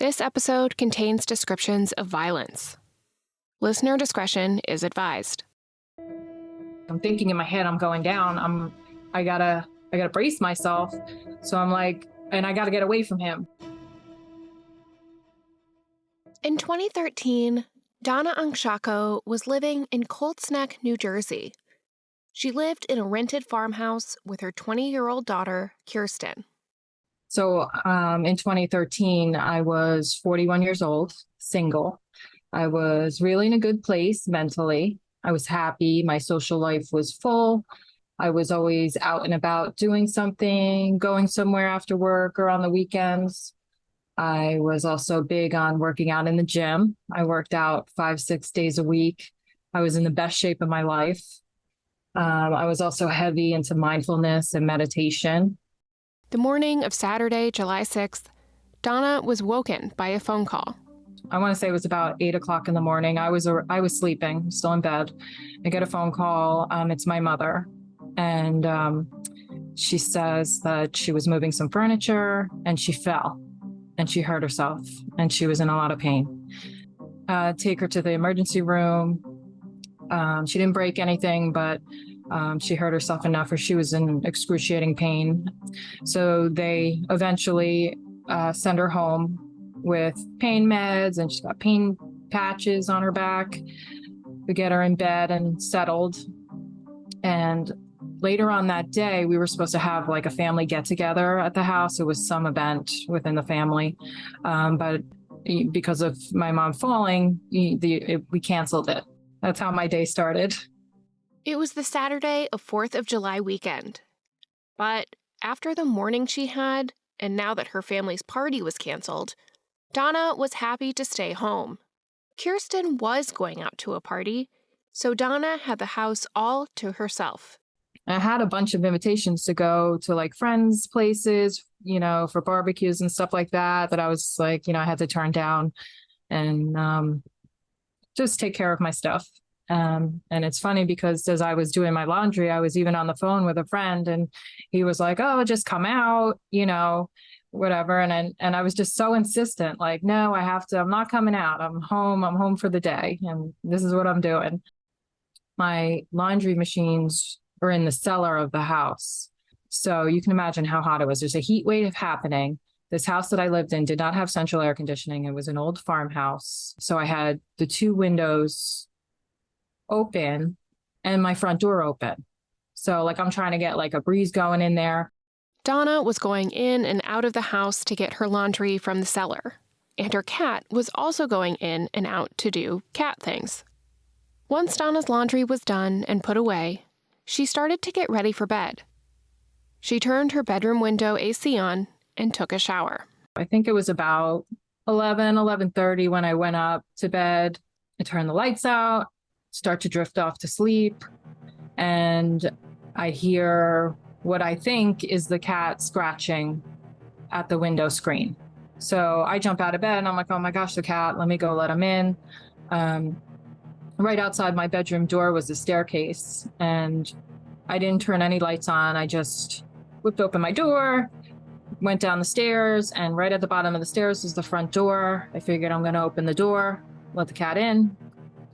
This episode contains descriptions of violence. Listener discretion is advised. I'm thinking in my head, I'm going down. I gotta brace myself. So I'm like, and I gotta get away from him. In 2013, Donna Angshako was living in Colts Neck, New Jersey. She lived in a rented farmhouse with her 20-year-old daughter, Kirsten. So in 2013, I was 41 years old, single. I was really in a good place mentally. I was happy. My social life was full. I was always out and about doing something, going somewhere after work or on the weekends. I was also big on working out in the gym. I worked out 5-6 days a week. I was in the best shape of my life. I was also heavy into mindfulness and meditation. The morning of Saturday, July 6th, Donna was woken by a phone call. I want to say it was about 8 o'clock in the morning. I was sleeping, still in bed. I get a phone call. It's my mother. And she says that she was moving some furniture and she fell and she hurt herself and she was in a lot of pain. Take her to the emergency room. She didn't break anything, but she hurt herself enough where she was in excruciating pain. So they eventually send her home with pain meds, and she's got pain patches on her back. We get her in bed and settled. And later on that day, we were supposed to have like a family get together at the house. It was some event within the family. But because of my mom falling, we canceled it. That's how my day started. It was the Saturday of 4th of July weekend. But after the morning she had, and now that her family's party was canceled, Donna was happy to stay home. Kirsten was going out to a party, so Donna had the house all to herself. I had a bunch of invitations to go to like friends' places, for barbecues and stuff like that I was like, I had to turn down and just take care of my stuff. And it's funny because as I was doing my laundry, I was even on the phone with a friend and he was like, oh, just come out, whatever. And I was just so insistent, like, no, I'm not coming out. I'm home for the day. And this is what I'm doing. My laundry machines are in the cellar of the house. So you can imagine how hot it was. There's a heat wave happening. This house that I lived in did not have central air conditioning. It was an old farmhouse. So I had the 2 windows open and my front door open. So like I'm trying to get like a breeze going in there. Donna was going in and out of the house to get her laundry from the cellar, and her cat was also going in and out to do cat things. Once Donna's laundry was done and put away, she started to get ready for bed. She turned her bedroom window AC on and took a shower. I think it was about 11:30 when I went up to bed. I turned the lights out, start to drift off to sleep, and I hear what I think is the cat scratching at the window screen. So I jump out of bed and I'm like, oh my gosh, the cat, let me go let him in. Right outside my bedroom door was a staircase and I didn't turn any lights on. I just whipped open my door, went down the stairs, and right at the bottom of the stairs was the front door. I figured I'm going to open the door, let the cat in,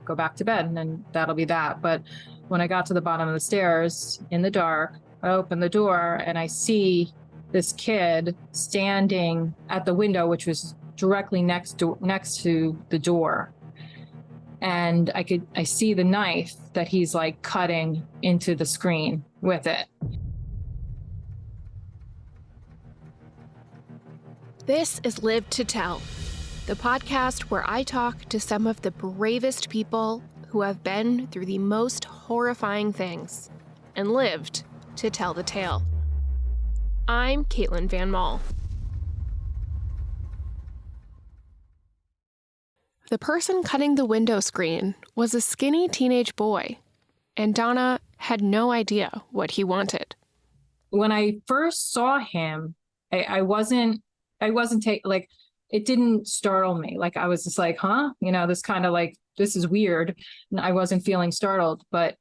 go back to bed, and that'll be that. But when I got to the bottom of the stairs in the dark, I open the door and I see this kid standing at the window, which was directly next to the door. And I see the knife that he's like cutting into the screen with it. This is Live to Tell, the podcast where I talk to some of the bravest people who have been through the most horrifying things and lived to tell the tale. I'm Caitlin Van Mall. The person cutting the window screen was a skinny teenage boy, and Donna had no idea what he wanted. When I first saw him, it didn't startle me. Like I was just like, huh? This kind of like, this is weird. And I wasn't feeling startled, but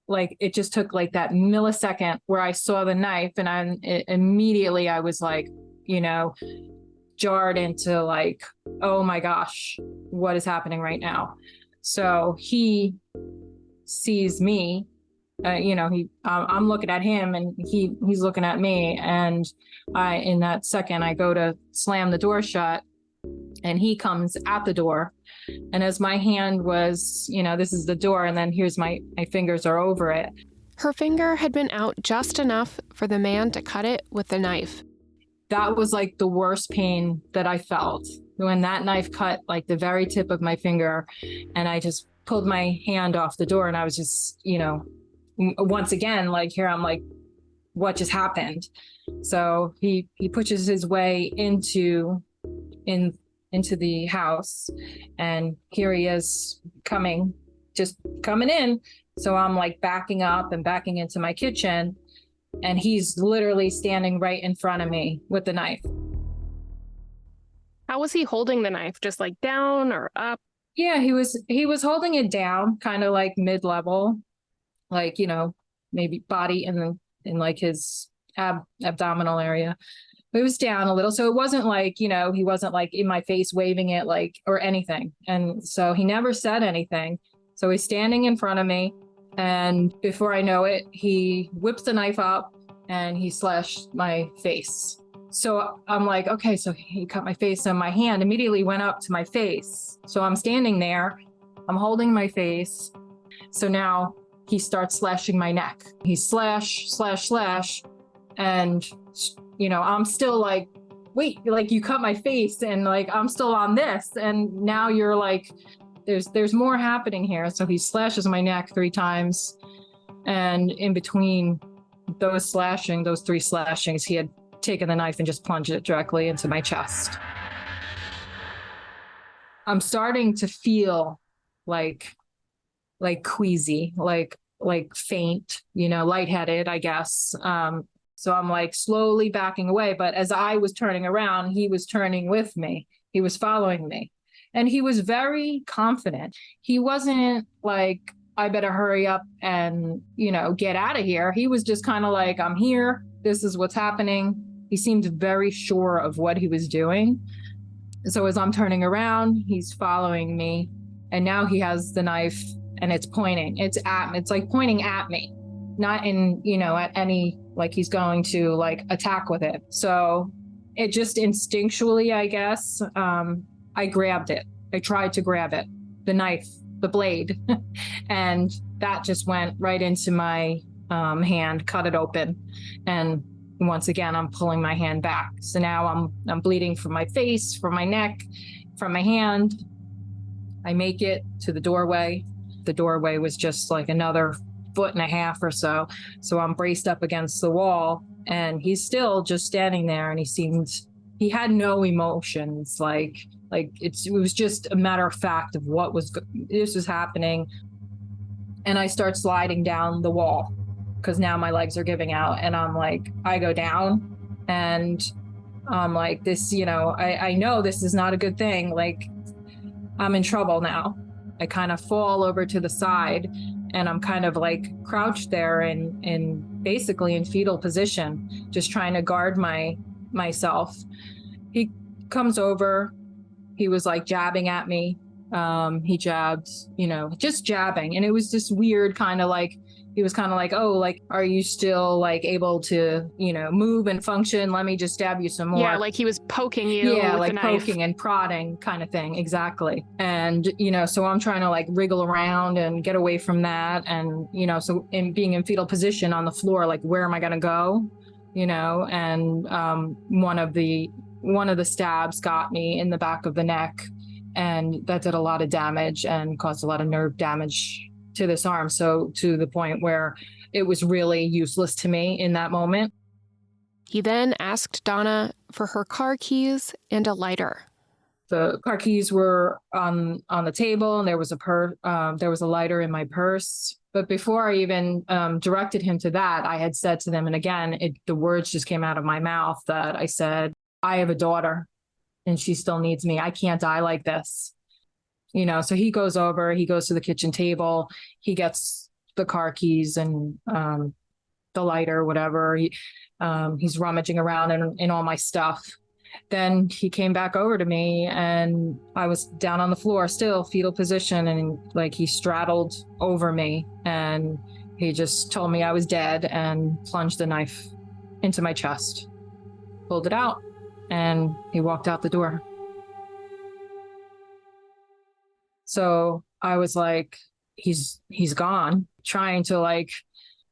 like it just took like that millisecond where I saw the knife and immediately I was like, jarred into like, oh my gosh, what is happening right now? So he sees me, I'm looking at him and he's looking at me. And in that second, I go to slam the door shut and he comes at the door. And as my hand was, this is the door, and then here's my fingers are over it. Her finger had been out just enough for the man to cut it with the knife. That was like the worst pain that I felt when that knife cut like the very tip of my finger. And I just pulled my hand off the door and I was just, once again, like here, I'm like, what just happened? So he pushes his way into the house, and here he is coming in. So I'm like backing up and backing into my kitchen, and he's literally standing right in front of me with the knife. How was he holding the knife? Just like down or up? Yeah, he was holding it down, kind of like mid-level, like, maybe body in like his abdominal area. It was down a little. So it wasn't like, he wasn't like in my face waving it like, or anything. And so he never said anything. So he's standing in front of me. And before I know it, he whips the knife up and he slashed my face. So I'm like, okay, so he cut my face, and my hand immediately went up to my face. So I'm standing there, I'm holding my face. So now he starts slashing my neck. He slash. And, I'm still like, wait, like you cut my face and like, I'm still on this. And now you're like, there's more happening here. So he slashes my neck 3 times. And in between those 3 slashings, he had taken the knife and just plunged it directly into my chest. I'm starting to feel like queasy, like faint, lightheaded, I guess. So I'm like slowly backing away. But as I was turning around, he was turning with me. He was following me. And he was very confident. He wasn't like, I better hurry up and, get out of here. He was just kind of like, I'm here. This is what's happening. He seemed very sure of what he was doing. So as I'm turning around, he's following me. And now he has the knife and it's pointing. It's at me. It's like pointing at me, not in, at any, like he's going to like attack with it. So it just instinctually, I guess, I grabbed it. I tried to grab it, the knife, the blade, and that just went right into my hand, cut it open. And once again, I'm pulling my hand back. So now I'm bleeding from my face, from my neck, from my hand. I make it to the doorway. The doorway was just like another 1.5 feet or so. So I'm braced up against the wall, and he's still just standing there, and he had no emotions. It was just a matter of fact of this was happening. And I start sliding down the wall because now my legs are giving out, and I'm like, I go down, and I'm like, this, I know this is not a good thing. Like, I'm in trouble now. I kind of fall over to the side, and I'm kind of like crouched there in basically in fetal position, just trying to guard myself. He comes over. He was like jabbing at me. He jabbed, just jabbing. And it was this weird kind of like, he was kind of like, oh, like, are you still like able to, move and function? Let me just stab you some more. Yeah, like he was poking you. Yeah, with like the knife. poking and prodding kind of thing. Exactly. And, so I'm trying to like wriggle around and get away from that. And, so in being in fetal position on the floor, like, where am I going to go? And one of the stabs got me in the back of the neck, and that did a lot of damage and caused a lot of nerve damage to this arm. So to the point where it was really useless to me in that moment. He then asked Donna for her car keys and a lighter. The car keys were on the table, and there was a lighter in my purse. But before I even directed him to that, I had said to them, and again, the words just came out of my mouth, that I said, I have a daughter and she still needs me. I can't die like this. So he goes to the kitchen table, he gets the car keys and the lighter, whatever. He's rummaging around in all my stuff. Then he came back over to me and I was down on the floor, still fetal position. And like he straddled over me and he just told me I was dead and plunged the knife into my chest, pulled it out, and he walked out the door. So I was like, he's gone, trying to like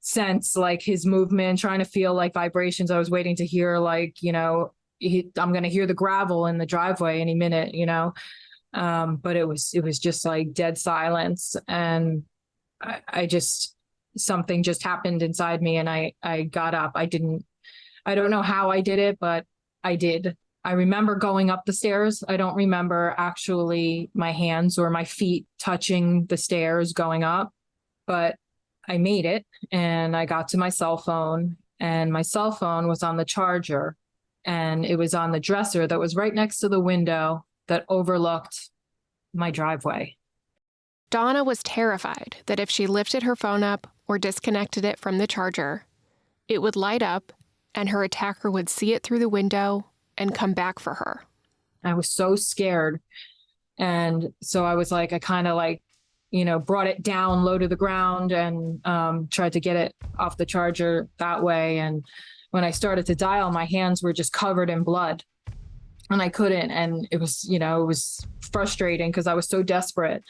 sense like his movement, trying to feel like vibrations. I was waiting to hear like, I'm going to hear the gravel in the driveway any minute, but it was just like dead silence. And I just, something just happened inside me and I got up. I don't know how I did it, but I did. I remember going up the stairs. I don't remember actually my hands or my feet touching the stairs going up, but I made it and I got to my cell phone, and my cell phone was on the charger and it was on the dresser that was right next to the window that overlooked my driveway. Donna was terrified that if she lifted her phone up or disconnected it from the charger, it would light up and her attacker would see it through the window and come back for her. I was so scared. And so I was like, I kind of like, brought it down low to the ground and tried to get it off the charger that way. And when I started to dial, my hands were just covered in blood and I couldn't. And it was, it was frustrating because I was so desperate.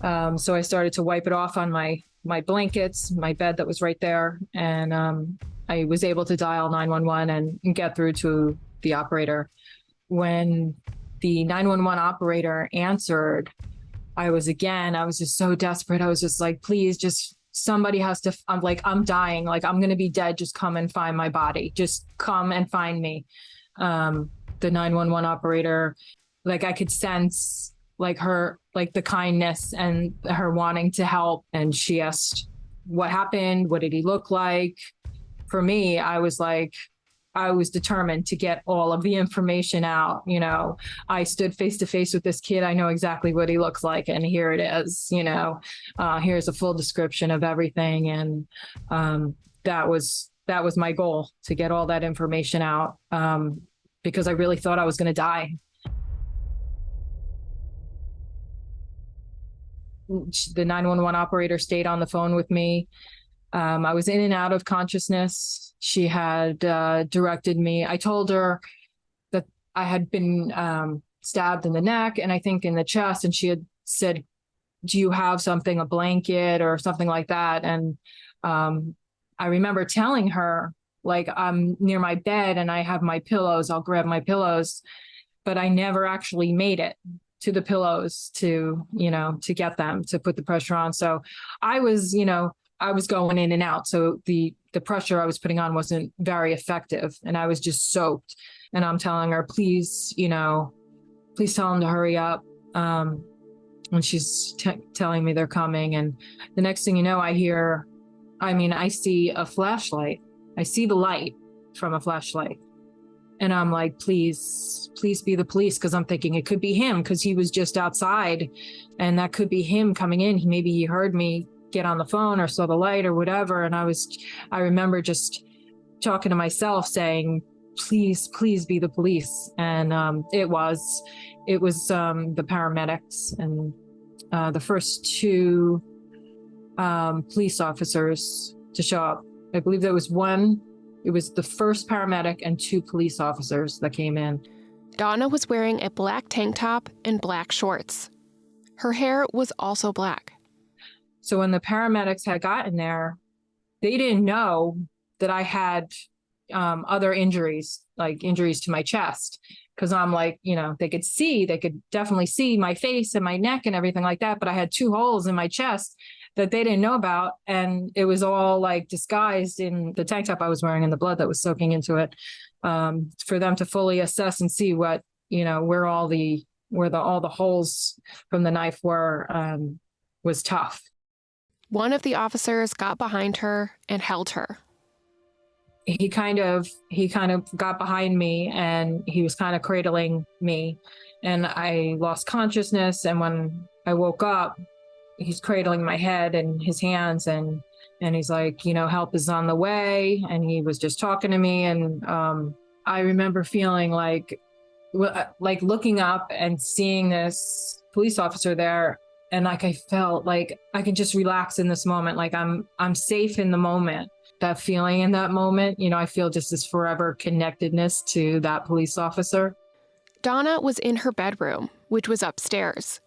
So I started to wipe it off on my blankets, my bed that was right there. And I was able to dial 911 and get through to the operator. When the 911 operator answered, I was just so desperate. I was just like, please, just somebody has to, I'm like, I'm dying. Like, I'm going to be dead. Just come and find my body. Just come and find me. The 911 operator, like I could sense like her, like the kindness and her wanting to help. And she asked, what happened? What did he look like? For me, I was determined to get all of the information out. I stood face to face with this kid. I know exactly what he looks like. And here it is, here's a full description of everything. And that was my goal, to get all that information out, because I really thought I was going to die. The 911 operator stayed on the phone with me. I was in and out of consciousness. She had directed me. I told her that I had been stabbed in the neck and I think in the chest. And she had said, do you have something, a blanket or something like that? And I remember telling her, like, I'm near my bed and I have my pillows. I'll grab my pillows. But I never actually made it to the pillows to get them, to put the pressure on. So I was going in and out. So the pressure I was putting on wasn't very effective. And I was just soaked. And I'm telling her, please tell him to hurry up. When she's telling me they're coming. And the next thing you know, I see a flashlight. I see the light from a flashlight. And I'm like, please be the police. Cause I'm thinking it could be him, cause he was just outside and that could be him coming in. Maybe he heard me get on the phone or saw the light or whatever. And I remember just talking to myself saying, please be the police. And it was the paramedics and the first two police officers to show up. I believe there was one. It was the first paramedic and two police officers that came in. Donna was wearing a black tank top and black shorts. Her hair was also black. So when the paramedics had gotten there, they didn't know that I had other injuries, like injuries to my chest. Because I'm like, they could definitely see my face and my neck and everything like that. But I had two holes in my chest that they didn't know about. And it was all like disguised in the tank top I was wearing and the blood that was soaking into it, for them to fully assess and see what, where all the holes from the knife were, was tough. One of the officers got behind her and held her. He kind of got behind me and he was kind of cradling me, and I lost consciousness. And when I woke up, he's cradling my head in his hands and he's like, help is on the way. And he was just talking to me. And I remember feeling like like looking up and seeing this police officer there, and like I felt like I can just relax in this moment, like I'm safe in the moment. That feeling in that moment, I feel just this forever connectedness to that police officer. Donna was in her bedroom, which was upstairs.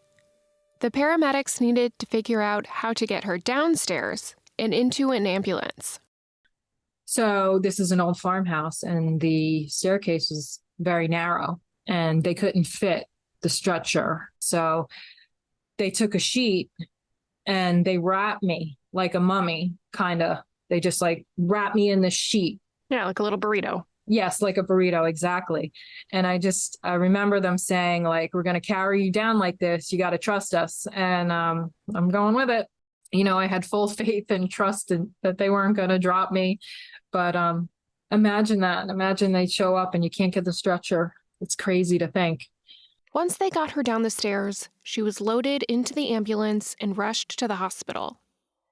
The paramedics needed to figure out how to get her downstairs and into an ambulance. So this is an old farmhouse, and the staircase was very narrow, and they couldn't fit the stretcher. So they took a sheet and they wrapped me like a mummy, kind of. They just like wrapped me in the sheet. Yeah, like a little burrito. Yes, like a burrito, exactly. And I remember them saying, like, we're going to carry you down like this. You got to trust us. And I'm going with it. I had full faith and trust that they weren't going to drop me. But imagine that. Imagine they show up and you can't get the stretcher. It's crazy to think. Once they got her down the stairs, she was loaded into the ambulance and rushed to the hospital.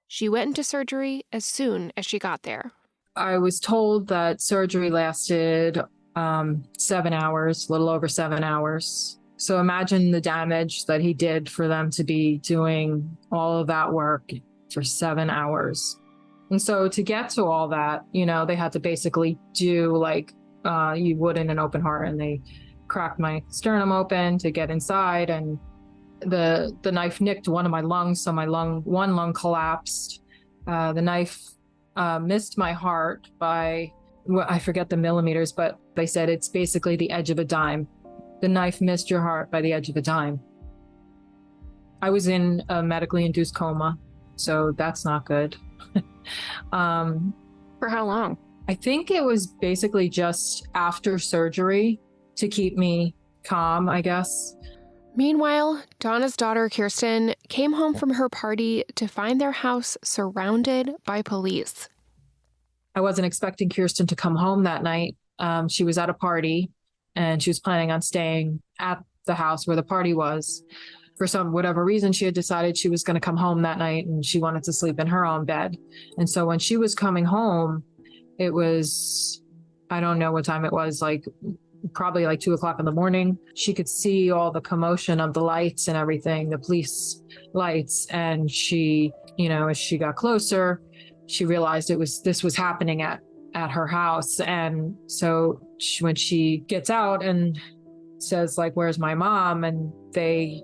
She went into surgery as soon as she got there. I was told that surgery lasted 7 hours, a little over 7 hours. So imagine the damage that he did for them to be doing all of that work for 7 hours. And so to get to all that, they had to basically do like you would in an open heart, and they cracked my sternum open to get inside, and the knife nicked one of my lungs, so one lung collapsed. The knife missed my heart by, I forget the millimeters, but they said it's basically the edge of a dime. The knife missed your heart by the edge of a dime. I was in a medically induced coma, so that's not good. For how long? I think it was basically just after surgery to keep me calm, I guess. Meanwhile, Donna's daughter, Kirsten, came home from her party to find their house surrounded by police. I wasn't expecting Kirsten to come home that night. She was at a party, and she was planning on staying at the house where the party was. For whatever reason, she had decided she was going to come home that night, and she wanted to sleep in her own bed. And so when she was coming home, it was, I don't know what time it was, probably like 2:00 in the morning. She could see all the commotion of the lights and everything, the police lights. And she, as she got closer, she realized this was happening at her house. And so when she gets out and says, like, where's my mom? And they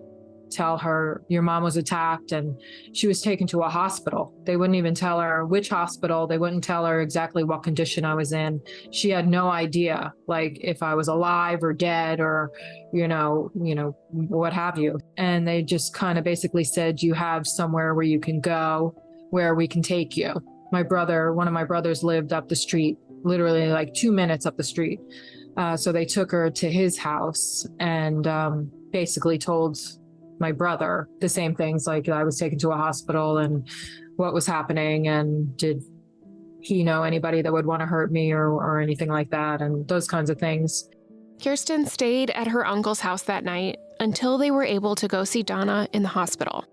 tell her, your mom was attacked and she was taken to a hospital. They wouldn't even tell her which hospital. They wouldn't tell her exactly what condition I was in. She had no idea, like, if I was alive or dead or, what have you. And they just kind of basically said, you have somewhere where you can go, where we can take you. One of my brothers lived up the street, literally like 2 minutes up the street. So they took her to his house and basically told my brother the same things, like I was taken to a hospital and what was happening, and did he know anybody that would want to hurt me or anything like that, and those kinds of things. Kirsten stayed at her uncle's house that night until they were able to go see Donna in the hospital.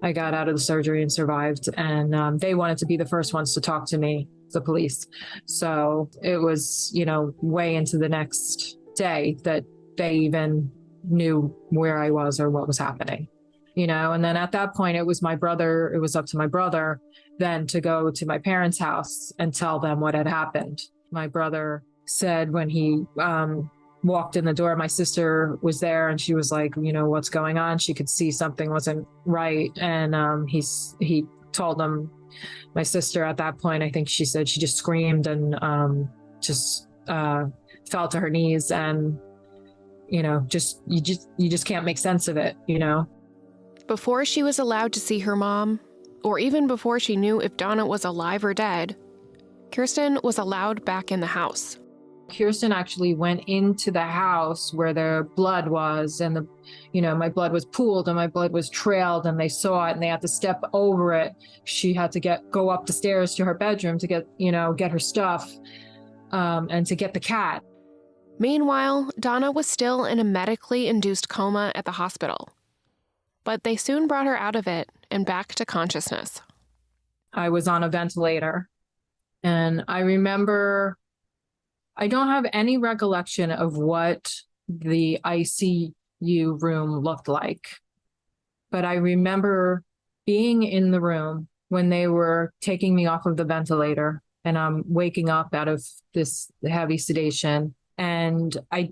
I got out of the surgery and survived, and they wanted to be the first ones to talk to me, the police. So it was, way into the next day that they even knew where I was or what was happening, and then at that point it was up to my brother then to go to my parents' house and tell them what had happened. My brother said when he walked in the door, my sister was there and she was like, what's going on? She could see something wasn't right. And he told them, my sister at that point, I think she said she just screamed and just fell to her knees, and you just can't make sense of it. Before she was allowed to see her mom, or even before she knew if Donna was alive or dead, Kirsten was allowed back in the house. Kirsten actually went into the house where the blood was, and my blood was pooled and my blood was trailed, and they saw it and they had to step over it. She had to go up the stairs to her bedroom to get her stuff, and to get the cat. Meanwhile, Donna was still in a medically induced coma at the hospital. But they soon brought her out of it and back to consciousness. I was on a ventilator, and I remember I don't have any recollection of what the ICU room looked like, but I remember being in the room when they were taking me off of the ventilator and I'm waking up out of this heavy sedation. And I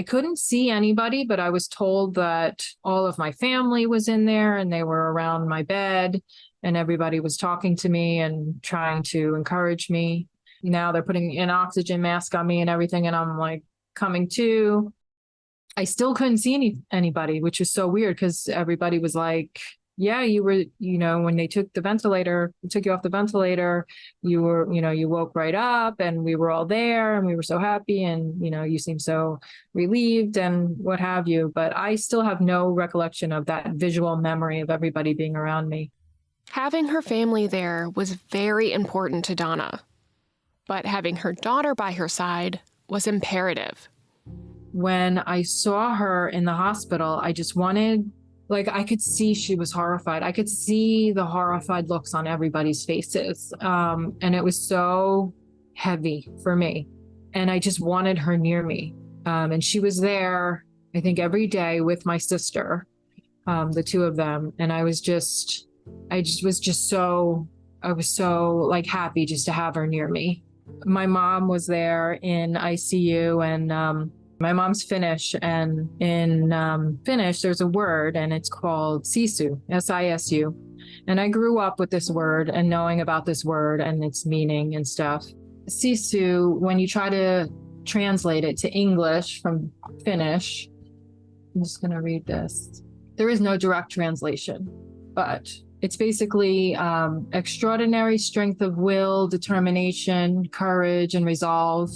couldn't see anybody, but I was told that all of my family was in there and they were around my bed and everybody was talking to me and trying to encourage me. Now they're putting an oxygen mask on me and everything. And I'm like coming to. I still couldn't see anybody, which was so weird because everybody was like, yeah, you were, when they took you off the ventilator, you woke right up and we were all there and we were so happy and, you seemed so relieved and what have you. But I still have no recollection of that visual memory of everybody being around me. Having her family there was very important to Donna, but having her daughter by her side was imperative. When I saw her in the hospital, I just wanted, I could see she was horrified. I could see the horrified looks on everybody's faces. And it was so heavy for me. And I just wanted her near me. And she was there, I think, every day with my sister, the two of them. And I was so happy just to have her near me. My mom was there in ICU and, my mom's Finnish, and in Finnish, there's a word, and it's called sisu, S-I-S-U. And I grew up with this word and knowing about this word and its meaning and stuff. Sisu, when you try to translate it to English from Finnish, I'm just going to read this. There is no direct translation, but it's basically extraordinary strength of will, determination, courage, and resolve.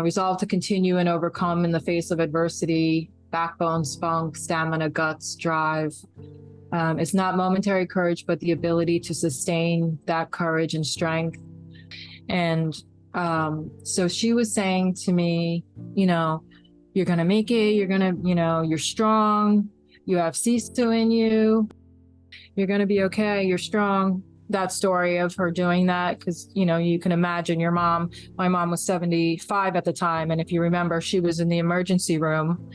Resolve to continue and overcome in the face of adversity, backbone, spunk, stamina, guts, drive. It's not momentary courage, but the ability to sustain that courage and strength. And so she was saying to me, you're going to make it. You're going to, you're strong. You have sisu in you. You're going to be okay. You're strong. That story of her doing that, because you can imagine my mom was 75 at the time, and if you remember, she was in the emergency room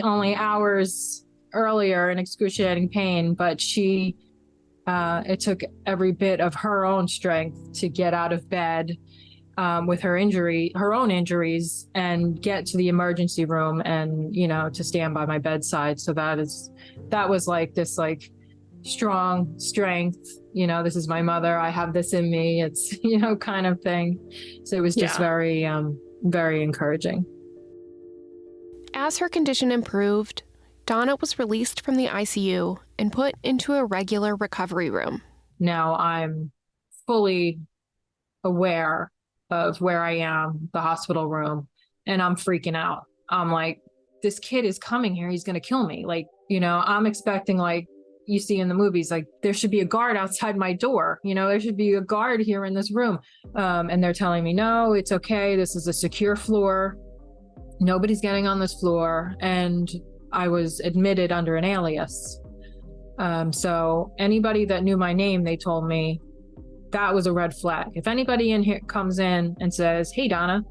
only hours earlier in excruciating pain, but it took every bit of her own strength to get out of bed with her own injuries, and get to the emergency room and to stand by my bedside. So that was like this strong strength, this is my mother, I have this in me, it's kind of thing. So it was just very very encouraging. As her condition improved, Donna was released from the ICU and put into a regular recovery room. Now I'm fully aware of where I am, the hospital room, and I'm freaking out. I'm like, this kid is coming here, he's gonna kill me. I'm expecting, you see in the movies, there should be a guard outside my door. There should be a guard here in this room. And they're telling me, no, it's okay. This is a secure floor. Nobody's getting on this floor. And I was admitted under an alias. So anybody that knew my name, they told me that was a red flag. If anybody in here comes in and says, hey, Donna,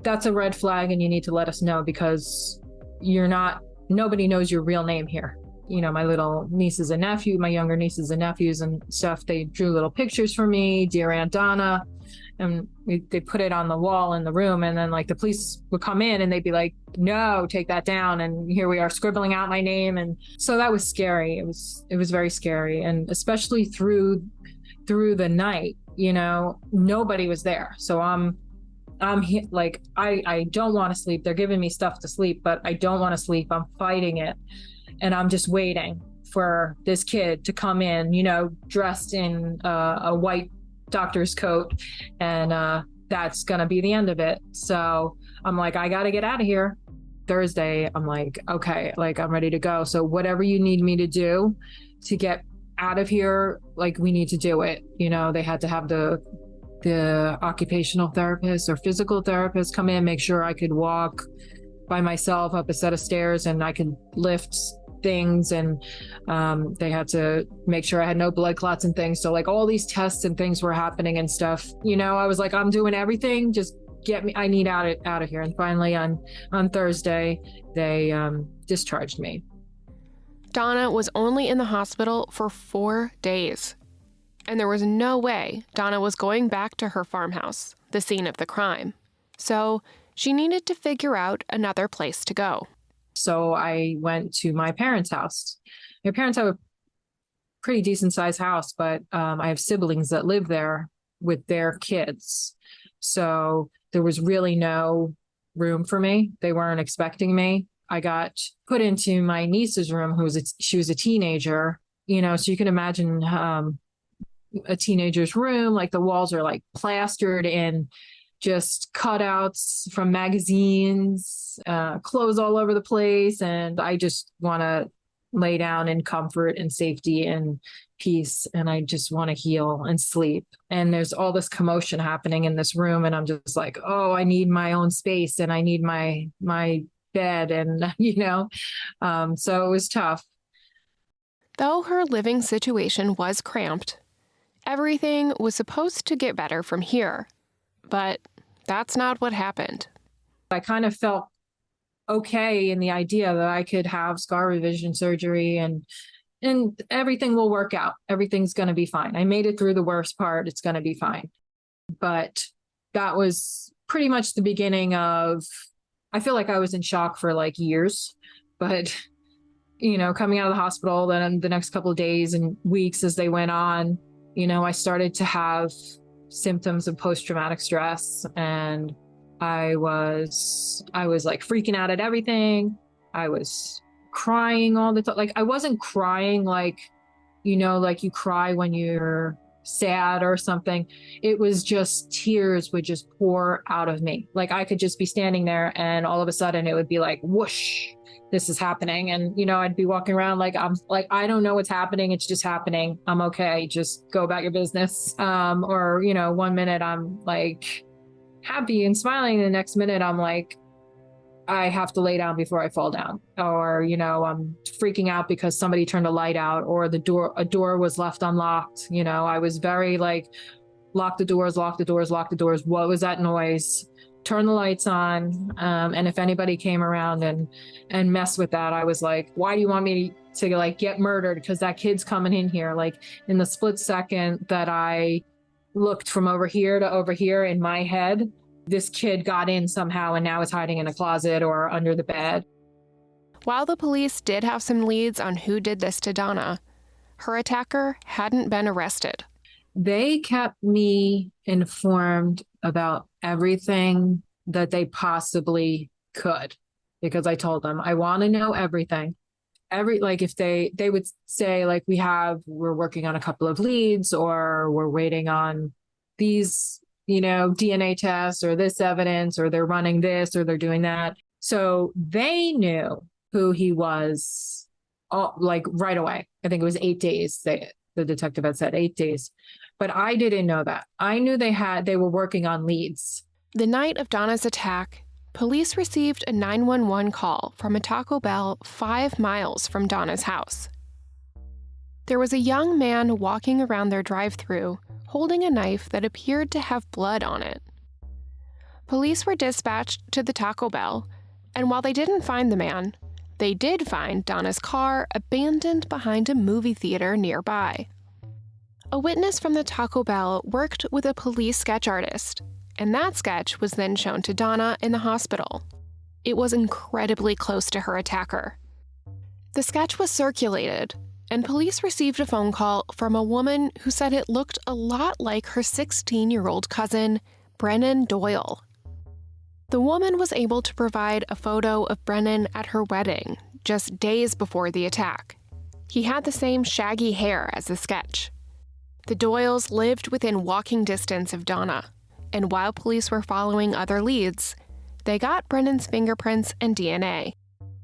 that's a red flag and you need to let us know, because nobody knows your real name here. My little nieces and nephews, my younger nieces and nephews and stuff, they drew little pictures for me, Dear Aunt Donna, and they put it on the wall in the room. And then the police would come in and they'd be like, no, take that down. And here we are scribbling out my name. And so that was scary. It was very scary. And especially through the night, nobody was there. So I'm I don't want to sleep. They're giving me stuff to sleep, but I don't want to sleep. I'm fighting it. And I'm just waiting for this kid to come in, dressed in a white doctor's coat. And that's going to be the end of it. So I'm like, I got to get out of here. Thursday, I'm like, okay, I'm ready to go. So whatever you need me to do to get out of here, we need to do it. They had to have the occupational therapist or physical therapist come in, make sure I could walk by myself up a set of stairs and I could lift things, and they had to make sure I had no blood clots and things. So like all these tests and things were happening and stuff. I was like, I'm doing everything. Just get me. I need out of here. And finally, on Thursday, they discharged me. Donna was only in the hospital for 4 days. And there was no way Donna was going back to her farmhouse, the scene of the crime. So she needed to figure out another place to go. So I went to my parents' house. My parents have a pretty decent sized house, but I have siblings that live there with their kids. So there was really no room for me. They weren't expecting me. I got put into my niece's room, she was a teenager, so you can imagine a teenager's room, like the walls are like plastered in just cutouts from magazines, clothes all over the place. And I just want to lay down in comfort and safety and peace. And I just want to heal and sleep. And there's all this commotion happening in this room. And I'm just like, oh, I need my own space and I need my bed. And, so it was tough. Though her living situation was cramped, everything was supposed to get better from here. But that's not what happened. I kind of felt okay in the idea that I could have scar revision surgery and everything will work out. Everything's going to be fine. I made it through the worst part. It's going to be fine. But that was pretty much the beginning of, I feel like I was in shock for like years, but coming out of the hospital, then the next couple of days and weeks as they went on, I started to have symptoms of post-traumatic stress, and I was like freaking out at everything. I was crying all the time. Like I wasn't crying like you cry when you're sad or something. It was just tears would just pour out of me. Like I could just be standing there and all of a sudden it would be like whoosh, this is happening. And I'd be walking around like I'm like, I don't know what's happening. It's just happening. I'm okay. Just go about your business. Or 1 minute I'm like happy and smiling. The next minute I'm like, I have to lay down before I fall down. Or, I'm freaking out because somebody turned a light out or a door was left unlocked. I was very like, lock the doors, lock the doors, lock the doors. What was that noise? Turn the lights on. And if anybody came around and messed with that, I was like, why do you want me to like get murdered? Because that kid's coming in here. Like in the split second that I looked from over here to over here in my head, this kid got in somehow and now is hiding in a closet or under the bed. While the police did have some leads on who did this to Donna, her attacker hadn't been arrested. They kept me informed about everything that they possibly could because I told them, I want to know everything. If they would say like, we're working on a couple of leads or we're waiting on these DNA tests or this evidence, or they're running this or they're doing that. So they knew who he was like right away. I think it was 8 days. The detective had said 8 days, but I didn't know that. I knew they were working on leads. The night of Donna's attack, police received a 911 call from a Taco Bell 5 miles from Donna's house. There was a young man walking around their drive-thru holding a knife that appeared to have blood on it. Police were dispatched to the Taco Bell, and while they didn't find the man, they did find Donna's car abandoned behind a movie theater nearby. A witness from the Taco Bell worked with a police sketch artist, and that sketch was then shown to Donna in the hospital. It was incredibly close to her attacker. The sketch was circulated, and police received a phone call from a woman who said it looked a lot like her 16-year-old cousin, Brennan Doyle. The woman was able to provide a photo of Brennan at her wedding, just days before the attack. He had the same shaggy hair as the sketch. The Doyles lived within walking distance of Donna, and while police were following other leads, they got Brennan's fingerprints and DNA.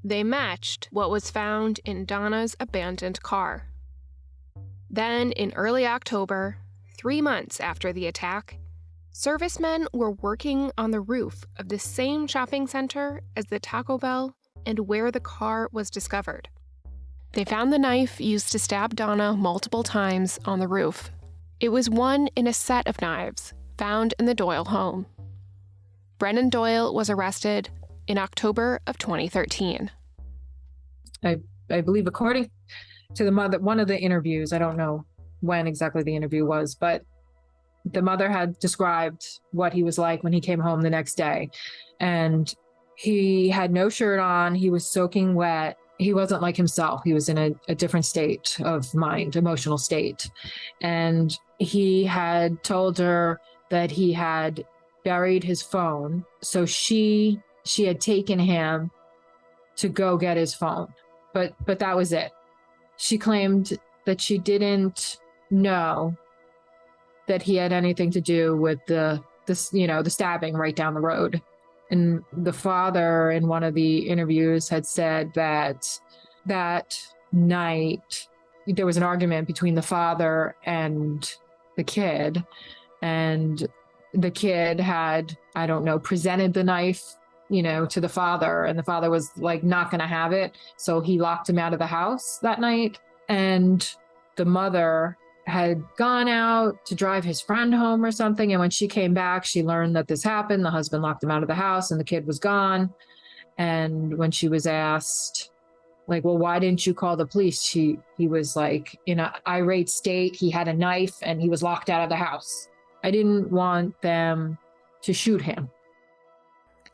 They matched what was found in Donna's abandoned car. Then, in early October, 3 months after the attack, servicemen were working on the roof of the same shopping center as the Taco Bell and where the car was discovered. They found the knife used to stab Donna multiple times on the roof. It was one in a set of knives found in the Doyle home. Brennan Doyle was arrested in October of 2013. I believe, according to the mother, one of the interviews, I don't know when exactly the interview was, but the mother had described what he was like when he came home the next day. And he had no shirt on. He was soaking wet. He wasn't like himself. He was in a different state of mind, emotional state. And he had told her that he had buried his phone. So she had taken him to go get his phone. But that was it. She claimed that she didn't know that he had anything to do with the stabbing right down the road. And the father in one of the interviews had said that night there was an argument between the father and the kid, and the kid had, I don't know, presented the knife, to the father, and the father was like not going to have it. So he locked him out of the house that night. And the mother had gone out to drive his friend home or something. And when she came back, she learned that this happened. The husband locked him out of the house and the kid was gone. And when she was asked, like, well, why didn't you call the police? He was like, in an irate state. He had a knife and he was locked out of the house. I didn't want them to shoot him.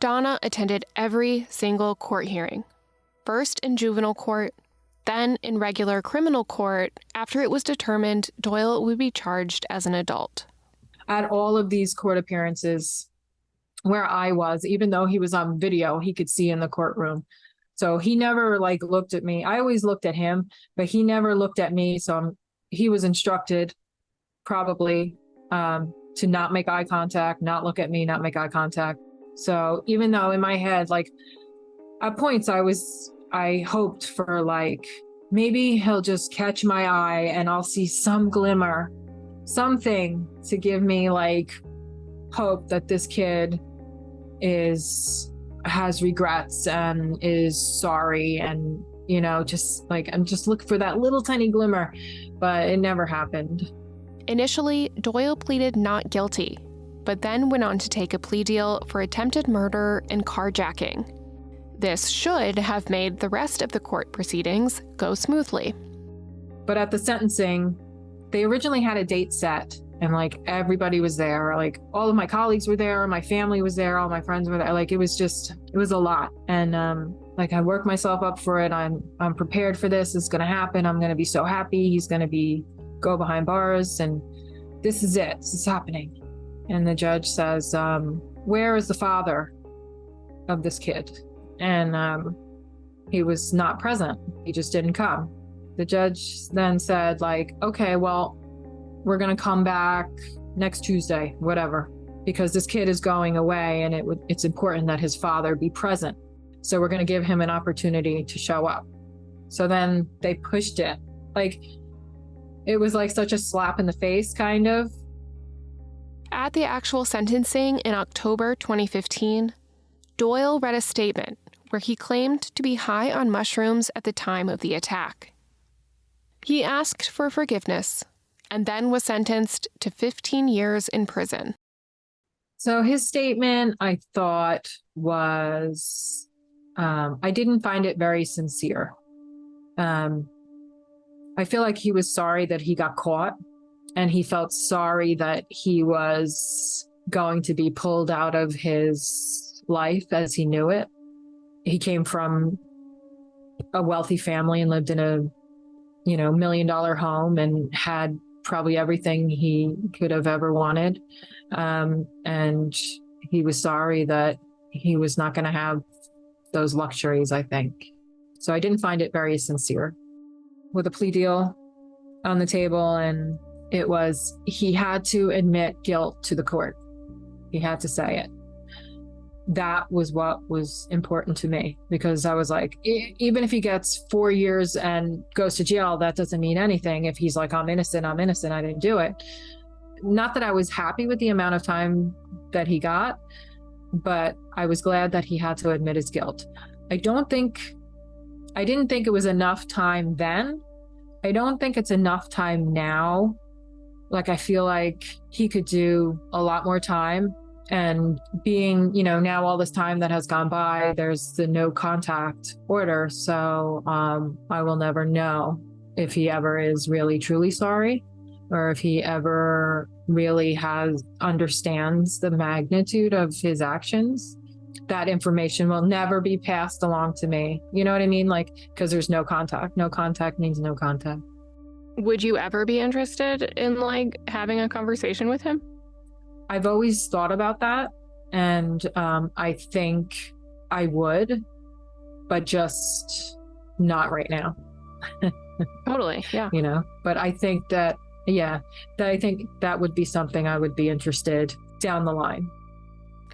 Donna attended every single court hearing, first in juvenile court, then in regular criminal court, after it was determined Doyle would be charged as an adult. At all of these court appearances where I was, even though he was on video, he could see in the courtroom. So he never looked at me. I always looked at him, but he never looked at me. So he was instructed probably to not make eye contact, not look at me, not make eye contact. So even though in my head, at points I hoped for maybe he'll just catch my eye and I'll see some glimmer, something to give me hope that this kid has regrets and is sorry, and I'm just looking for that little tiny glimmer, but it never happened. Initially, Doyle pleaded not guilty, but then went on to take a plea deal for attempted murder and carjacking. This should have made the rest of the court proceedings go smoothly. But at the sentencing, they originally had a date set, and everybody was there. All of my colleagues were there, my family was there, all my friends were there. It was a lot. And I worked myself up for it. I'm prepared for this. It's going to happen. I'm going to be so happy. He's going to go behind bars, and this is it. This is happening. And the judge says, where is the father of this kid? And he was not present. He just didn't come. The judge then said, okay, well, we're going to come back next Tuesday, whatever, because this kid is going away and it's important that his father be present. So we're going to give him an opportunity to show up. So then they pushed it. It was such a slap in the face, kind of. At the actual sentencing in October 2015, Doyle read a statement where he claimed to be high on mushrooms at the time of the attack. He asked for forgiveness and then was sentenced to 15 years in prison. So his statement, I thought, was, I didn't find it very sincere. I feel like he was sorry that he got caught, and he felt sorry that he was going to be pulled out of his life as he knew it. He came from a wealthy family and lived in a, $1 million home and had probably everything he could have ever wanted. And he was sorry that he was not going to have those luxuries, I think. So I didn't find it very sincere. With a plea deal on the table, and he had to admit guilt to the court. He had to say it. That was what was important to me, because I was like, even if he gets 4 years and goes to jail, that doesn't mean anything. If he's like, I'm innocent, I didn't do it. Not that I was happy with the amount of time that he got, but I was glad that he had to admit his guilt. I don't think I didn't think it was enough time then. I don't think it's enough time now. Like, I feel like he could do a lot more time. And being, now all this time that has gone by, there's the no contact order. So I will never know if he ever is really truly sorry, or if he ever really understands the magnitude of his actions. That information will never be passed along to me. You know what I mean? Like, because there's no contact. No contact means no contact. Would you ever be interested in like having a conversation with him? I've always thought about that. And I think I would, but just not right now. Totally. Yeah. But I think that would be something I would be interested down the line.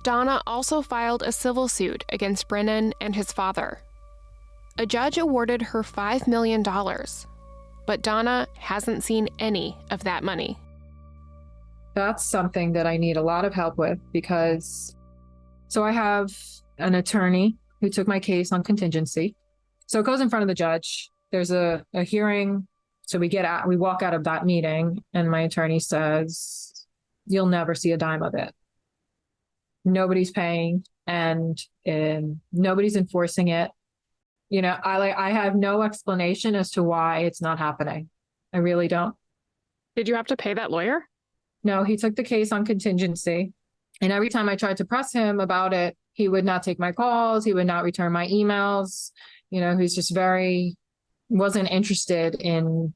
Donna also filed a civil suit against Brennan and his father. A judge awarded her $5 million, but Donna hasn't seen any of that money. That's something that I need a lot of help with because, so I have an attorney who took my case on contingency. So it goes in front of the judge. There's a hearing. So we walk out of that meeting and my attorney says, you'll never see a dime of it. Nobody's paying and nobody's enforcing it. I have no explanation as to why it's not happening. I really don't. Did you have to pay that lawyer? No, he took the case on contingency. And every time I tried to press him about it, he would not take my calls. He would not return my emails. He's just wasn't interested in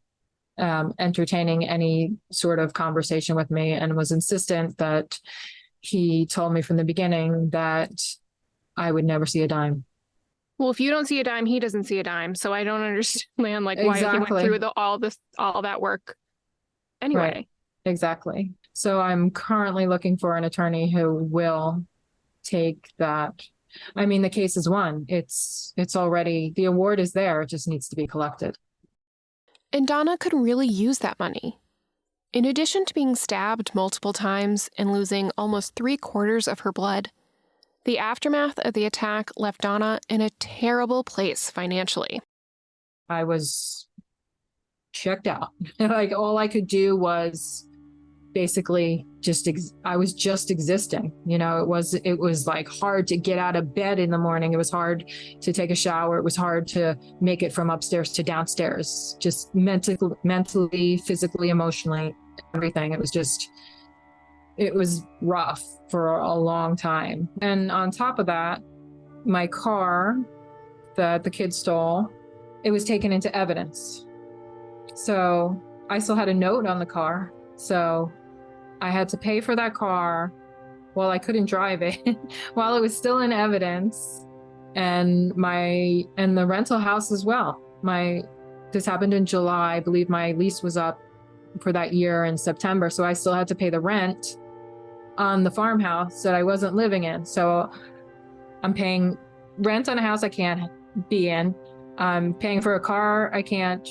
entertaining any sort of conversation with me and was insistent that he told me from the beginning that I would never see a dime. Well, if you don't see a dime, he doesn't see a dime. So I don't understand why he went through all that work anyway. Right. Exactly. So I'm currently looking for an attorney who will take that. I mean, the case is won. It's already, the award is there. It just needs to be collected. And Donna could really use that money. In addition to being stabbed multiple times and losing almost 3/4 of her blood, the aftermath of the attack left Donna in a terrible place financially. I was checked out. Like, all I could do was basically I was just existing. It was like hard to get out of bed in the morning. It was hard to take a shower. It was hard to make it from upstairs to downstairs, just mentally, physically, emotionally, everything. It was rough for a long time. And on top of that, my car that the kids stole, it was taken into evidence. So I still had a note on the car. So I had to pay for that car while I couldn't drive it, while it was still in evidence, and the rental house as well. This happened in July. I believe my lease was up for that year in September. So I still had to pay the rent on the farmhouse that I wasn't living in. So I'm paying rent on a house I can't be in. I'm paying for a car I can't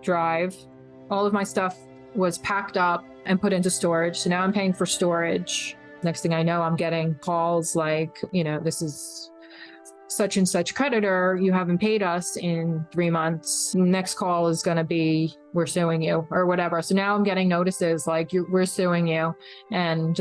drive. All of my stuff was packed up and put into storage. So now I'm paying for storage. Next thing I know, I'm getting calls like, this is such and such creditor, you haven't paid us in 3 months. Next call is going to be, we're suing you or whatever. So now I'm getting notices like, we're suing you and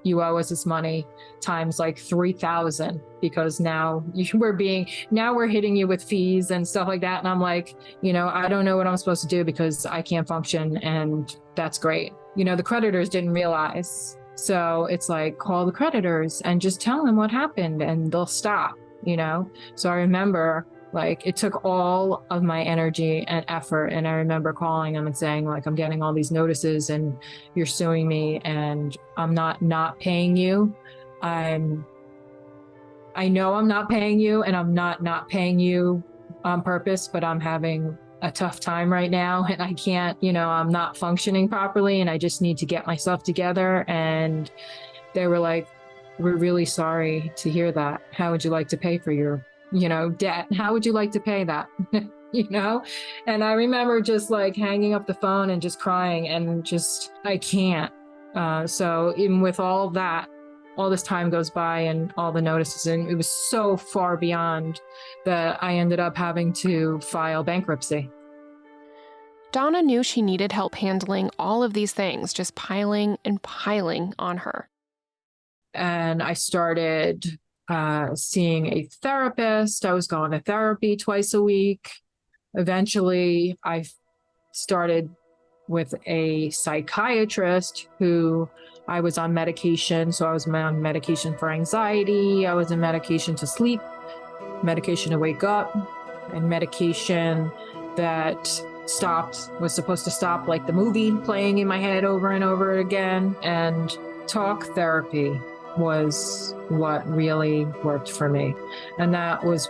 you owe us this money times like 3,000 because now we're hitting you with fees and stuff like that. And I'm like, I don't know what I'm supposed to do because I can't function. And that's great. The creditors didn't realize. So it's like, call the creditors and just tell them what happened and they'll stop. So I remember like it took all of my energy and effort. And I remember calling them and saying like, I'm getting all these notices and you're suing me and I'm not paying you. I know I'm not paying you and I'm not paying you on purpose, but I'm having a tough time right now and I can't, I'm not functioning properly and I just need to get myself together. And they were like, we're really sorry to hear that. How would you like to pay for your, debt? How would you like to pay that? And I remember just like hanging up the phone and just crying and just, I can't. So even with all that, all this time goes by and all the notices, and it was so far beyond that I ended up having to file bankruptcy. Donna knew she needed help handling all of these things just piling and piling on her. And I started seeing a therapist. I was going to therapy twice a week. Eventually, I started with a psychiatrist who I was on medication. So I was on medication for anxiety. I was on medication to sleep, medication to wake up, and medication that was supposed to stop like the movie playing in my head over and over again. And talk therapy was what really worked for me. And that was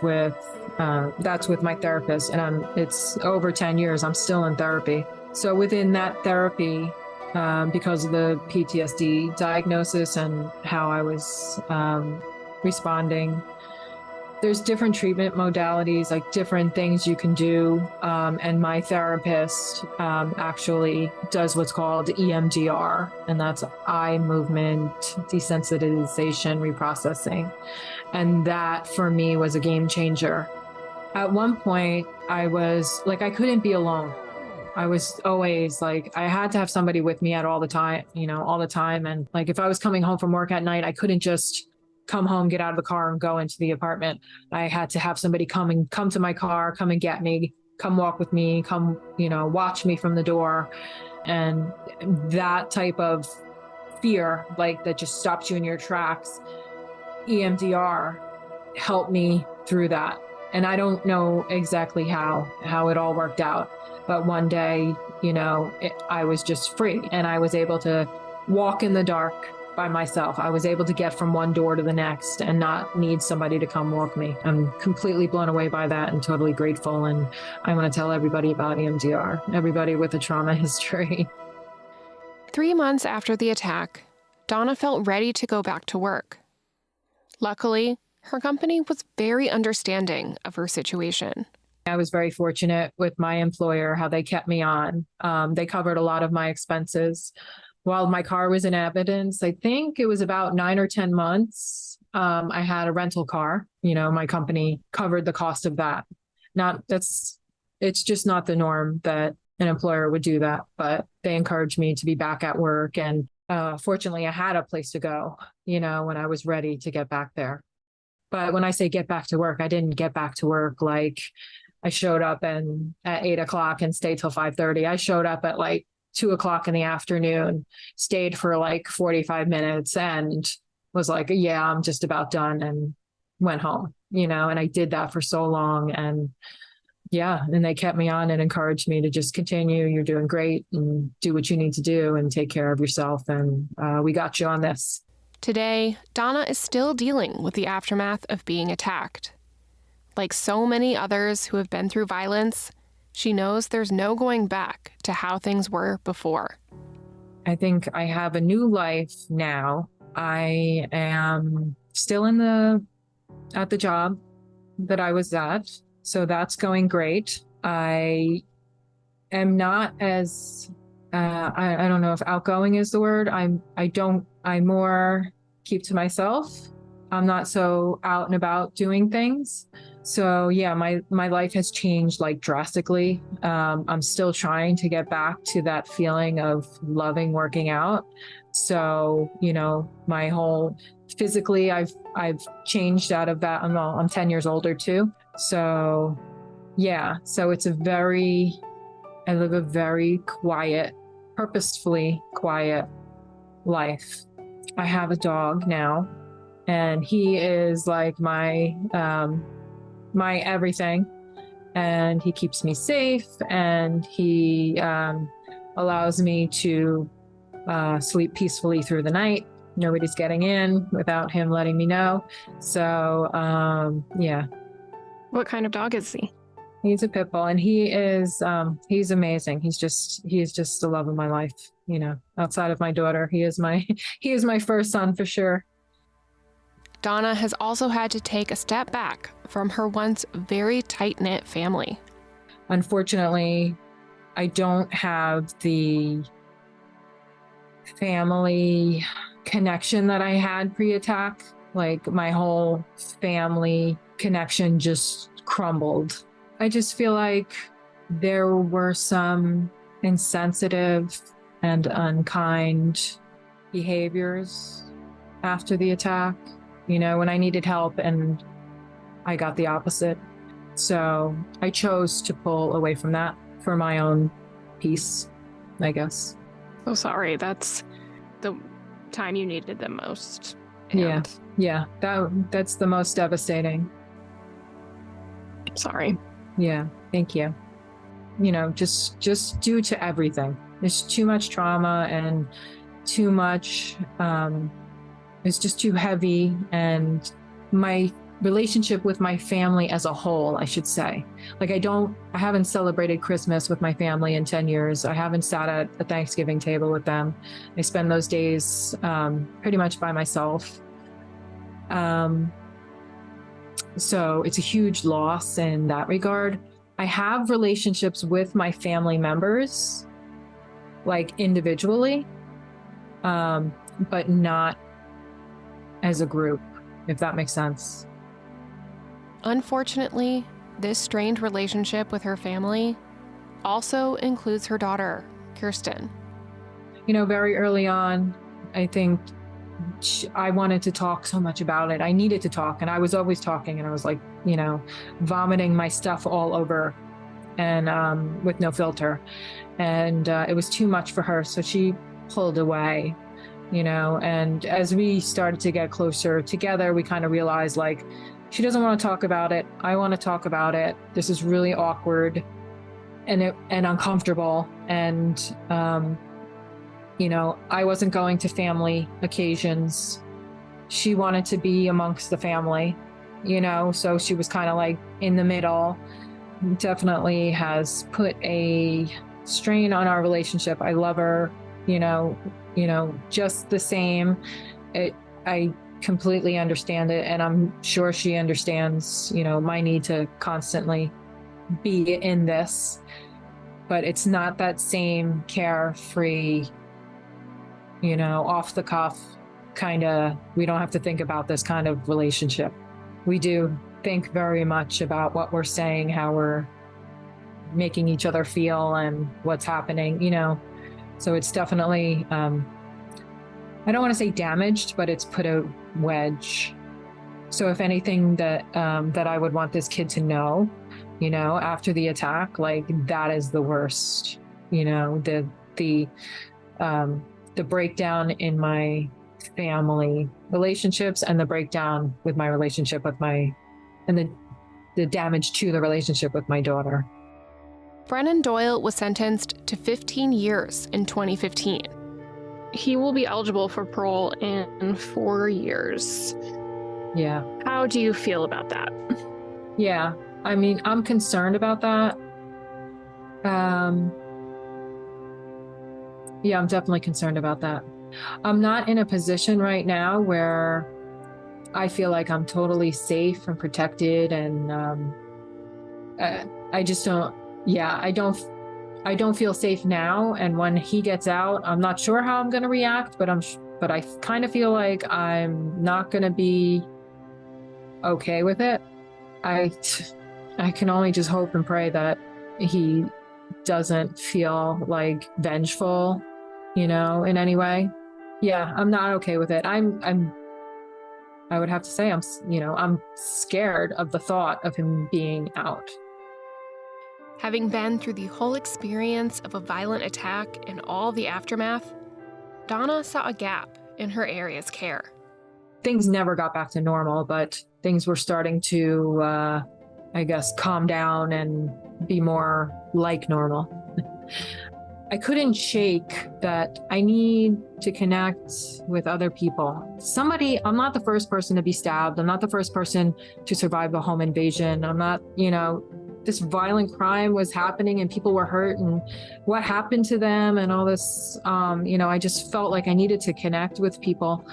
that's with my therapist. And it's over 10 years. I'm still in therapy. So within that therapy, because of the PTSD diagnosis and how I was responding, there's different treatment modalities, like different things you can do. And my therapist actually does what's called EMDR, and that's eye movement desensitization reprocessing. And that for me was a game changer. At one point, I was like, I couldn't be alone. I was always like, I had to have somebody with me all the time. And like, if I was coming home from work at night, I couldn't just come home, get out of the car and go into the apartment. I had to have somebody come to my car, come and get me, come walk with me, come, watch me from the door. And that type of fear, like that just stops you in your tracks, EMDR helped me through that. And I don't know exactly how it all worked out. But one day, I was just free and I was able to walk in the dark by myself. I was able to get from one door to the next and not need somebody to come walk me. I'm completely blown away by that and totally grateful. And I want to tell everybody about EMDR, everybody with a trauma history. 3 months after the attack, Donna felt ready to go back to work. Luckily, her company was very understanding of her situation. I was very fortunate with my employer, how they kept me on. They covered a lot of my expenses. While my car was in evidence, I think it was about 9 or 10 months. I had a rental car. My company covered the cost of that. It's just not the norm that an employer would do that, but they encouraged me to be back at work. And fortunately, I had a place to go, when I was ready to get back there. But when I say get back to work, I didn't get back to work like I showed up at 8 o'clock and stayed till 5:30. I showed up at like 2 o'clock in the afternoon, stayed for like 45 minutes and was like, yeah, I'm just about done, and went home, and I did that for so long. And yeah, and they kept me on and encouraged me to just continue. You're doing great and do what you need to do and take care of yourself. And we got you on this. Today, Donna is still dealing with the aftermath of being attacked. Like so many others who have been through violence, she knows there's no going back to how things were before. I think I have a new life now. I am still at the job that I was at, so that's going great. I am not as I don't know if outgoing is the word. I more keep to myself. I'm not so out and about doing things. So yeah, my life has changed like drastically. I'm still trying to get back to that feeling of loving working out. So, my whole physically, I've changed out of that. I'm 10 years older too. So yeah, so I live a very quiet, purposefully quiet life. I have a dog now, and he is like my everything, and he keeps me safe, and he allows me to sleep peacefully through the night. Nobody's getting in without him letting me know. So yeah. What kind of dog is he? He's a pit bull, and he's amazing. He is just the love of my life. Outside of my daughter, he is my first son for sure. Donna has also had to take a step back from her once very tight-knit family. Unfortunately, I don't have the family connection that I had pre-attack. Like my whole family connection just crumbled. I just feel like there were some insensitive and unkind behaviors after the attack, when I needed help, and I got the opposite. So I chose to pull away from that for my own peace, I guess. Oh, sorry. That's the time you needed the most. Yeah. That's the most devastating. Sorry. Yeah. Thank you. Just due to everything. There's too much trauma and too much, it's just too heavy. And my relationship with my family as a whole, I should say. Like I haven't celebrated Christmas with my family in 10 years. I haven't sat at a Thanksgiving table with them. I spend those days pretty much by myself. So it's a huge loss in that regard. I have relationships with my family members, like individually, but not as a group, if that makes sense. Unfortunately, this strained relationship with her family also includes her daughter, Kirsten. Very early on, I think I wanted to talk so much about it. I needed to talk, and I was always talking, and I was like, vomiting my stuff all over and with no filter. And it was too much for her. So she pulled away, and as we started to get closer together, we kind of realized like, she doesn't want to talk about it. I want to talk about it. This is really awkward and uncomfortable. And, I wasn't going to family occasions. She wanted to be amongst the family, so she was kind of like in the middle. Definitely has put a strain on our relationship. I love her, just the same. I completely understand it, and I'm sure she understands, my need to constantly be in this, but it's not that same carefree, off the cuff kind of, we don't have to think about this kind of relationship. We do think very much about what we're saying, how we're making each other feel, and what's happening, so it's definitely, I don't want to say damaged, but it's put a wedge. So if anything that I would want this kid to know, after the attack, like that is the worst, the breakdown in my family relationships, and the breakdown with my relationship with and the damage to the relationship with my daughter. Brennan Doyle was sentenced to 15 years in 2015. He will be eligible for parole in 4 years. Yeah. How do you feel about that? Yeah. I mean, I'm concerned about that. Yeah, I'm definitely concerned about that. I'm not in a position right now where I feel like I'm totally safe and protected, and I just don't. Yeah, I don't feel safe now. And when he gets out, I'm not sure how I'm going to react, but I kind of feel like I'm not going to be okay with it. I can only just hope and pray that he doesn't feel like vengeful, in any way. Yeah, I'm not okay with it. I would have to say I'm scared of the thought of him being out. Having been through the whole experience of a violent attack and all the aftermath, Donna saw a gap in her area's care. Things never got back to normal, but things were starting to, I guess, calm down and be more like normal. I couldn't shake that I need to connect with other people. I'm not the first person to be stabbed. I'm not the first person to survive a home invasion. I'm not, this violent crime was happening and people were hurt, and what happened to them and all this, I just felt like I needed to connect with people.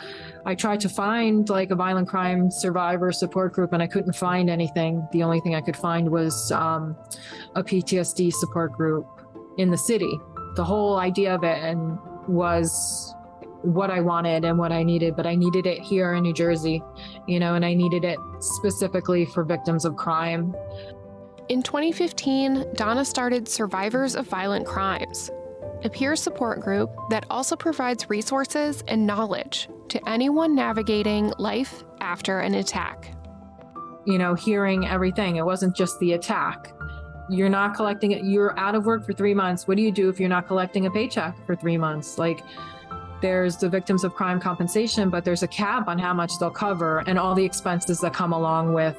I tried to find like a violent crime survivor support group, and I couldn't find anything. The only thing I could find was a PTSD support group in the city. The whole idea of it was what I wanted and what I needed, but I needed it here in New Jersey, and I needed it specifically for victims of crime. In 2015, Donna started Survivors of Violent Crimes, a peer support group that also provides resources and knowledge to anyone navigating life after an attack. Hearing everything. It wasn't just the attack. You're not collecting it. You're out of work for 3 months. What do you do if you're not collecting a paycheck for 3 months? There's the victims of crime compensation, but there's a cap on how much they'll cover and all the expenses that come along with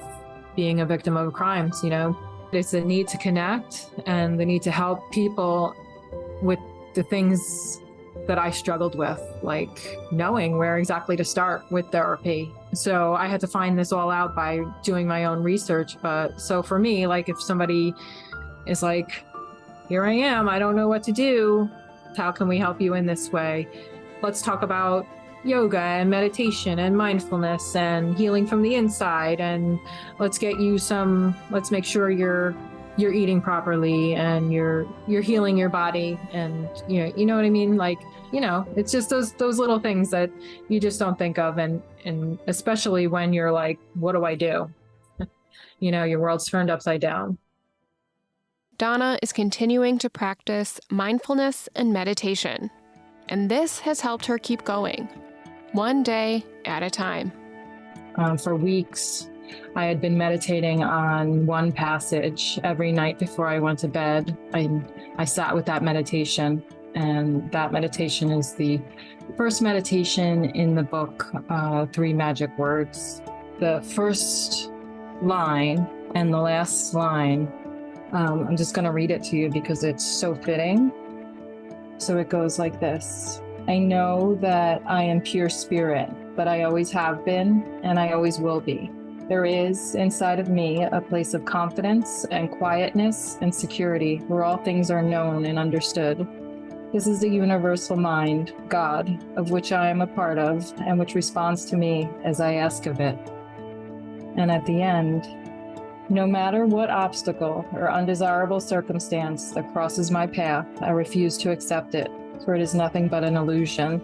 being a victim of crimes. It's the need to connect and the need to help people with the things that I struggled with, like knowing where exactly to start with therapy. So I had to find this all out by doing my own research. But so for me, if somebody is like, here I am, I don't know what to do. How can we help you in this way? Let's talk about yoga and meditation and mindfulness and healing from the inside. And let's make sure you're eating properly and you're healing your body. And, you know what I mean? It's just those little things that you just don't think of. And especially when you're like, what do I do? Your world's turned upside down. Donna is continuing to practice mindfulness and meditation, and this has helped her keep going, one day at a time. For weeks, I had been meditating on one passage every night before I went to bed. I sat with that meditation, and that meditation is the first meditation in the book, 3 Magic Words. The first line and the last line, I'm just going to read it to you because it's so fitting. So it goes like this. I know that I am pure spirit, but I always have been, and I always will be. There is inside of me a place of confidence and quietness and security where all things are known and understood. This is the universal mind, God, of which I am a part of and which responds to me as I ask of it. And at the end, no matter what obstacle or undesirable circumstance that crosses my path, I refuse to accept it, for it is nothing but an illusion.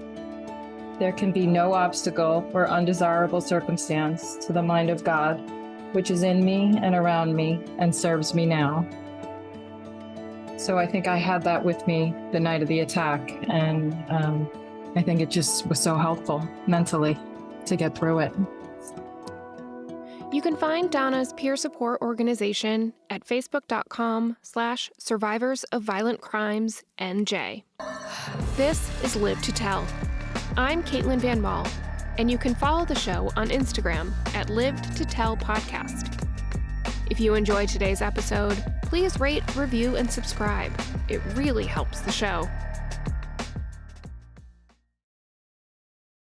There can be no obstacle or undesirable circumstance to the mind of God, which is in me and around me and serves me now. So I think I had that with me the night of the attack, and I think it just was so helpful mentally to get through it. You can find Donna's peer support organization at facebook.com/survivors of violent crimes NJ. This is Live to Tell. I'm Caitlin Van Mall, and you can follow the show on Instagram at Lived to Tell Podcast. If you enjoyed today's episode, please rate, review, and subscribe. It really helps the show.